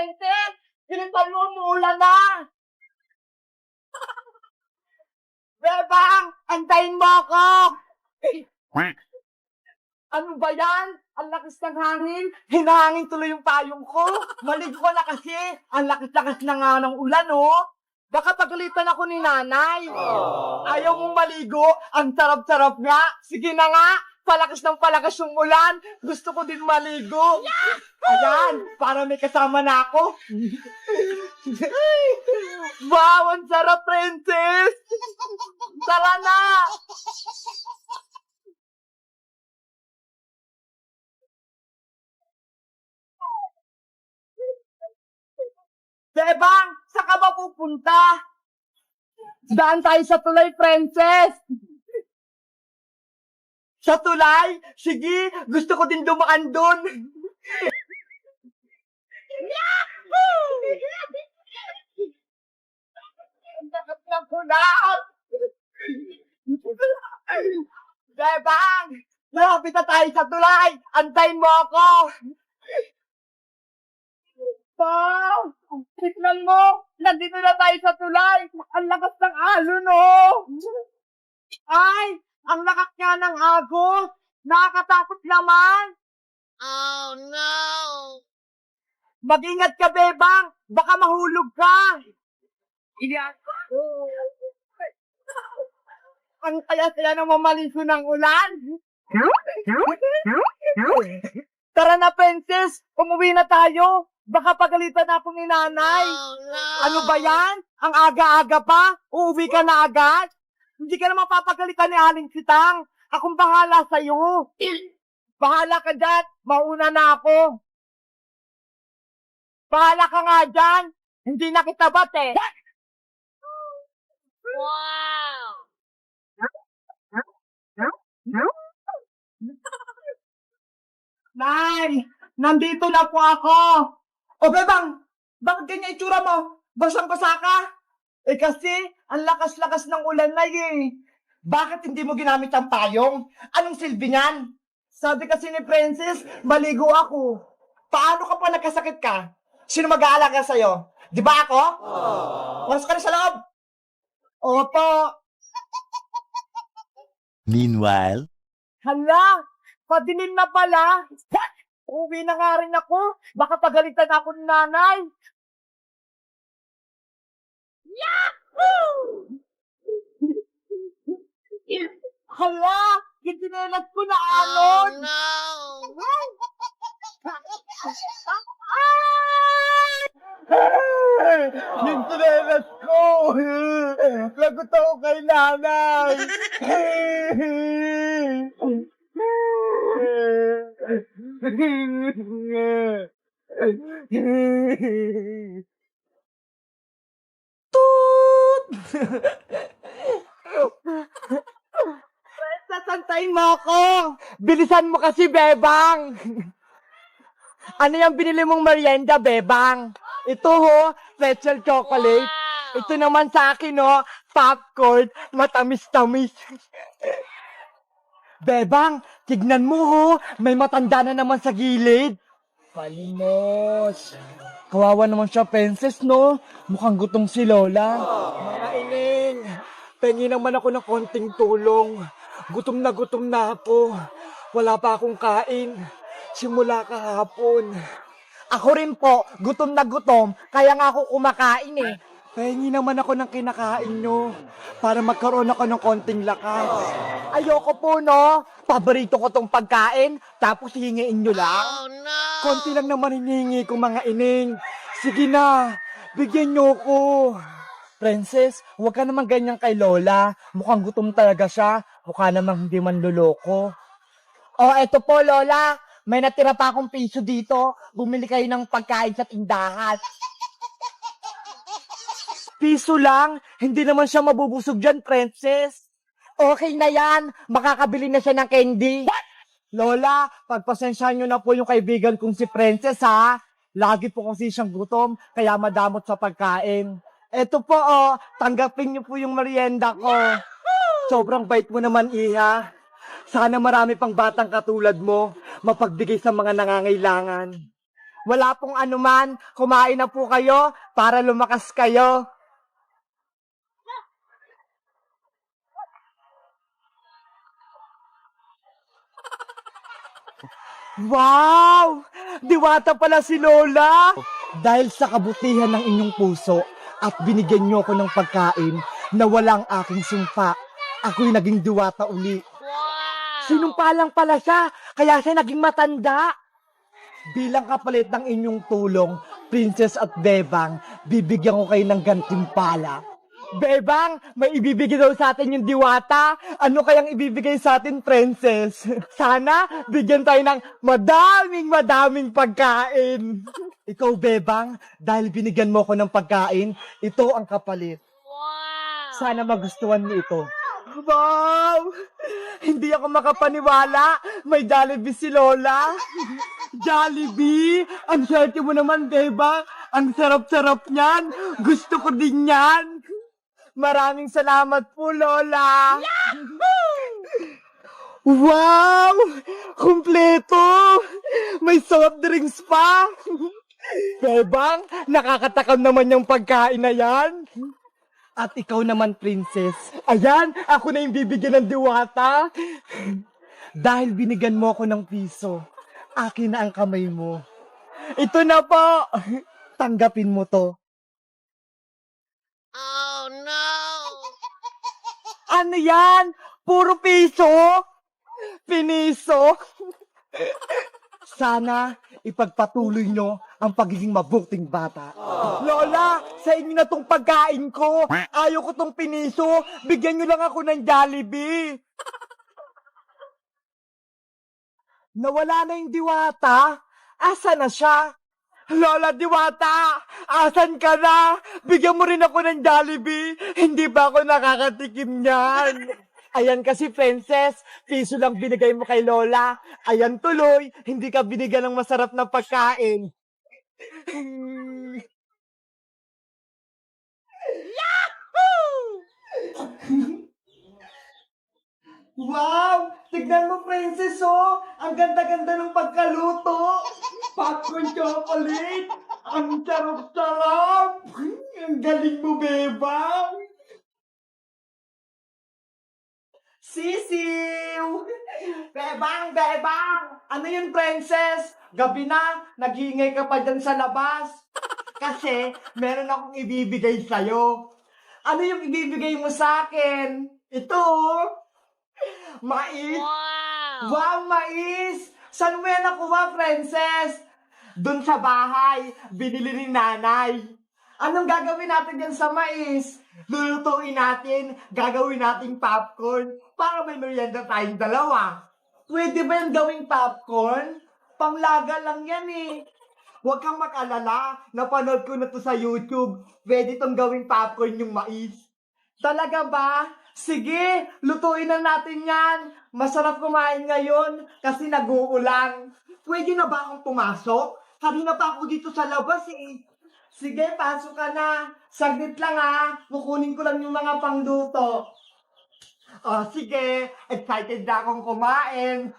Princess! Bilisan mo, umuulan na! Bebang! Antayin mo ako! Ano ba yan? Ang lakas ng hangin. Hinahangin tuloy yung payong ko. Maligo ko na kasi. Ang lakas-lakas na nga ng ulan, oh. Baka pagalitan ako ni nanay. Ayaw mong maligo? Ang sarap-sarap nga. Sige na nga. Palakas ng palakas yung ulan. Gusto ko din maligo. Ayan, para may kasama na ako. Wow, ang sarap, Princess. Tara na. Bebang, saan ka ba pupunta? Daan tayo sa tulay, Princess. Sa tulay? Sige, gusto ko din dumaan doon. Sakit ng kulaan. Bebang, malapit na tayo sa tulay. Antayin mo ako. Wow! Tignan mo! Nandito na tayo sa tulay! Ang lakas ng alon, oh! Ay! Ang lakas nga ng agos! Nakakatakot naman! Oh no! Mag-ingat ka, Bebang! Baka mahulog ka! Iyan! Ang kaya-kaya ng mamaliso ng ulan! Tara na, Princess! Umuwi na tayo! Baka pagalitan ako ni nanay! Oh no! Ano ba yan? Ang aga-aga pa? Uuwi ka na agad? Hindi ka naman papagalitan ni Aling Sitang. Akong bahala sa'yo. Bahala ka dyan. Mauna na ako. Bahala ka nga dyan. Hindi na kita bate. Wow! Nay, nandito na po ako. O Bebang, bakit ganyan itsura mo? Basang-basa ka? Eh kasi, ang lakas-lakas ng ulan na eh. Bakit hindi mo ginamit ang payong? Anong silbi niyan? Sabi kasi ni Princess, maligo ako. Paano ka pa nagkasakit ka? Sino mag-aalaga sa'yo? Di ba ako? Pasok ka na sa loob. Opo. Meanwhile, Hala, padilim na pala. Uwi na nga rin ako. Baka pagalitan ako ni nanay. Hala, gitinelas ko na Oh alon. no! Yung tinelas ko. Lagot ako kay nanay. Sasantayin mo ako! Bilisan mo kasi, Bebang! Ano yung binili mong merienda, Bebang? Ito ho, pretzel chocolate. Wow! Ito naman sa akin, ho, popcorn, matamis-tamis. Bebang, tignan mo, ho, may matanda na naman sa gilid. Palimos. Kawawa naman siya, Princess, no? Mukhang gutom si Lola. Mga ining, pengi naman ako ng konting tulong. Gutom na ako. Wala pa akong kain. Simula kahapon. Ako rin po, gutom na gutom. Kaya nga ako kumakain eh. Pengi naman ako ng kinakain nyo. Para magkaroon ako ng konting lakas. Ayoko po, no? Paborito ko tong pagkain. Tapos hingiin nyo lang. Oh no! Konti lang naman hinihingi ko, mga ining. Sige na, bigyan nyo ko. Princess, huwag ka naman ganyan kay Lola. Mukhang gutom talaga siya. Mukha namang hindi man luloko. Oh, eto po, Lola. May natira pa akong piso dito. Bumili kayo ng pagkain sa tindahan. Piso lang? Hindi naman siya mabubusog dyan, Princess. Okay na yan. Makakabili na siya ng candy. Lola, pagpasensyahan nyo na po yung kaibigan kong si Princess, ha? Lagi po kasi siyang gutom, kaya madamot sa pagkain. Eto po, oh, tanggapin niyo po yung merienda ko. Sobrang bait mo naman, Iha. Sana marami pang batang katulad mo, mapagbigay sa mga nangangailangan. Wala pong anuman, kumain na po kayo para lumakas kayo. Wow! Diwata pala si Lola! Dahil sa kabutihan ng inyong puso at binigyan niyo ko ng pagkain na walang aking sumpa, ako'y naging diwata uli. Wow! Sinumpa lang pala siya, kaya siya naging matanda. Bilang kapalit ng inyong tulong, Princess at Bebang, bibigyan ko kayo ng gantimpala. Bebang, may ibibigay daw sa atin yung diwata. Ano kayang ibibigay sa atin, Princess? Sana, bigyan tayo ng madaming pagkain. Ikaw, Bebang, dahil binigyan mo ko ng pagkain, ito ang kapalit. Wow! Sana magustuhan mo ito. Wow! Hindi ako makapaniwala. May Jollibee si Lola. Jollibee! Ang swerte mo naman, Beba. Ang sarap-sarap niyan. Gusto ko din yan. Maraming salamat po, Lola. Wow! Kumpleto! May soft drinks pa. Bebang, nakakatakam naman yung pagkain na yan. At ikaw naman, Princess. Ayan, ako na yung bibigyan ng diwata. Dahil binigyan mo ako ng piso, akin na ang kamay mo. Ito na po. Tanggapin mo to. Oh no! Ano yan? Puro piso? Piniso? Sana ipagpatuloy nyo ang pagiging mabuting bata. Lola, sa inyo na tong pagkain ko. Ayaw ko tong piniso. Bigyan nyo lang ako ng Jollibee. Nawala na yung diwata. Asa na siya? Lola Diwata, asan ka na? Bigyan mo rin ako ng Jollibee. Hindi ba ako nakakatikim niyan? Ayan kasi, Princess, piso lang binigay mo kay Lola. Ayan tuloy, hindi ka binigyan ng masarap na pagkain. Wow! Tignan mo, Princess, oh! Ang ganda-ganda ng pagkaluto! Popcorn chocolate! Ang sarap-sarap! Ang galing mo, Bebang! Sisiw! Bebang! Bebang! Ano yun, Princess? Gabi na, nag-iingay ka pa dyan sa labas. Kasi, meron akong ibibigay sa'yo. Ano yung ibibigay mo sa akin? Ito, oh! Mais! Wow! Wow, mais! Saan mo yan nakuha, Princess? Doon sa bahay, binili ni nanay. Anong gagawin natin yan sa mais? Lulutuin natin, gagawin nating popcorn para may merienda tayong dalawa. Pwede ba yung gawing popcorn? Panglaga lang yan eh. Huwag kang mag-alala, napanood ko na to sa YouTube. Pwede tong gawing popcorn yung mais. Talaga ba? Sige, lutuin na natin yan. Masarap kumain ngayon kasi nag-uulan. Pwede na ba akong pumasok? Kanina pa ako dito sa labas eh. Sige, pasok ka na. Saglit lang ah. Kukunin ko lang yung mga pangluto. Oh, sige. Excited na akong kumain.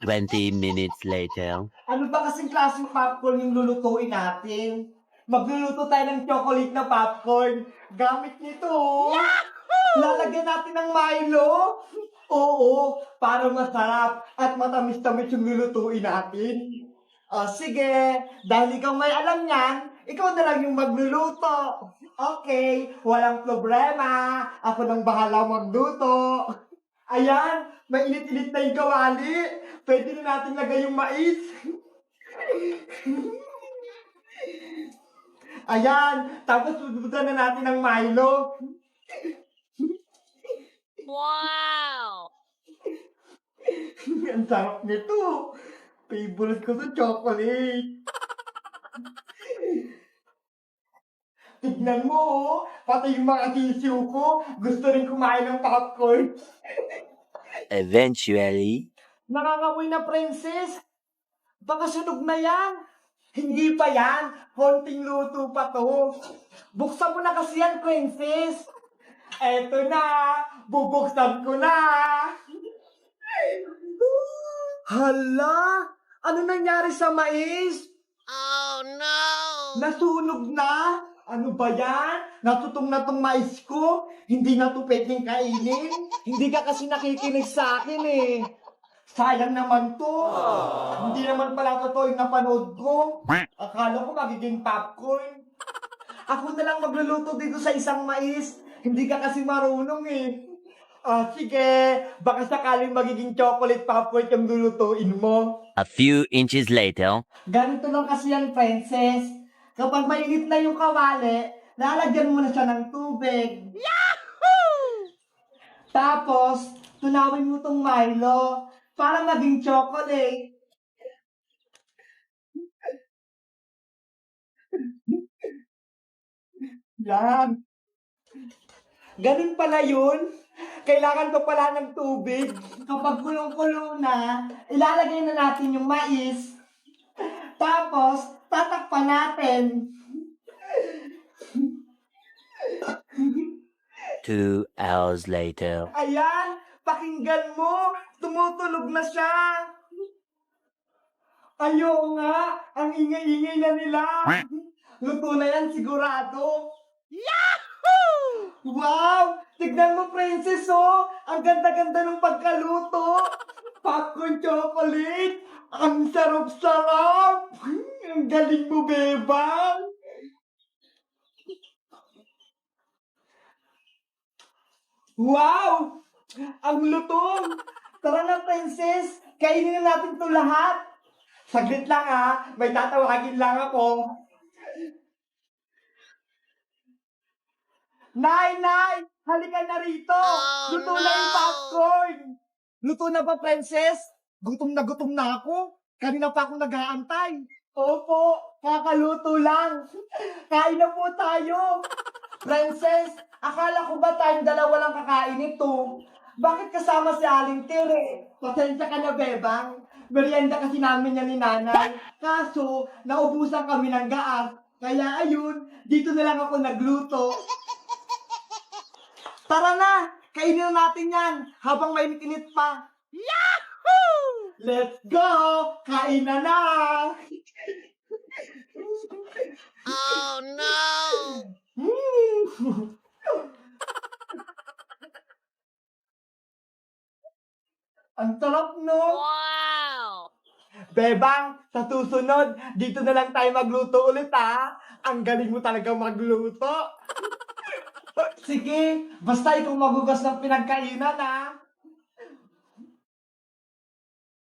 20 minutes later. Ano ba kasing klaseng popcorn yung lulutuin natin? Magluluto tayo ng chocolate na popcorn. Gamit nito. Lalagyan natin ng Milo. Oo, para masarap at matamis-tamis yung lulutuin natin. O sige, dahil ikaw may alam yan, ikaw na lang yung magluluto. Okay, walang problema. Ako nang bahala magluto. Ayan, mainit-init na yung kawali. Pwede na natin lagay yung mais. Ayan, tapos susubutan na natin ng Milo. Wow! Ang sarap nito. Favorite ko sa chocolate. Tignan mo, oh. Pati yung mga sisiw ko, gusto rin kumain ng popcorn. Eventually, Nangangamoy na, Princess. Baka sunog na yan. Hindi pa yan. Konting luto pa to. Buksan mo na kasi yan, Princess. Eto na. Bubuksan ko na. Hala! Ano nangyari sa mais? Oh no! Nasunog na? Ano ba yan? Natutong na tong mais ko? Hindi na to pwedeng kainin? Hindi ka kasi nakikinig sa akin eh. Sayang naman to. Hindi naman pala totoo yung napanood ko. Akala ko magiging popcorn. Ako na lang magluluto dito sa isang mais. Hindi ka kasi marunong eh. Ah, sige. Baka sakaling magiging chocolate popcorn yung lulutuin mo. A few inches later. Ganito lang kasi yan, princess. Kapag mainit na yung kawali, lalagyan mo na siya ng tubig. Yahoo! Tapos, tunawin mo tong Milo para maging chocolate. Yan. Ganun pala yun. Kailangan pa pala ng tubig. Kapag kulong-kulo na, ilalagay na natin yung mais. Tapos, tatakpan natin. 2 hours later. Ayan, pakinggan mo. Tumutulog na siya. Ayaw nga, ang ingay-ingay na nila. Luto na yan sigurado. Yahoo! Wow! Tignan mo, princess, oh! Ang ganda-ganda ng pagkaluto! Popcorn chocolate! Ang sarap-sarap! Ang galing mo, bebang! Wow! Ang lutong! Tara na, princess! Kainin na natin to lahat! Saglit lang ha, may tatawagin lang ako. Nay! Halika na rito! Oh, Luto na yung no! popcorn! Luto na ba, princess? Gutom na ako. Kanina pa ako nag-aantay. Opo, kakaluto lang. Kain na po tayo. Princess, akala ko ba tayong dalawa lang kakain ito? Bakit kasama si Aling Tere? Pasensya ka na, bebang. Merienda kasi namin yan ni nanay. Kaso, naubusan kami ng gaas. Kaya ayun, dito na lang ako nagluto. Tara na! Kainin na natin yan habang mainit-init pa. Yahoo! Let's go! Kain na na! Oh no! Ang sarap, no? Wow! Bebang, sa susunod, dito na lang tayo magluto ulit, ha? Ang galing mo talaga magluto. Sige, basta ikaw magugas ng pinagkainan, ha?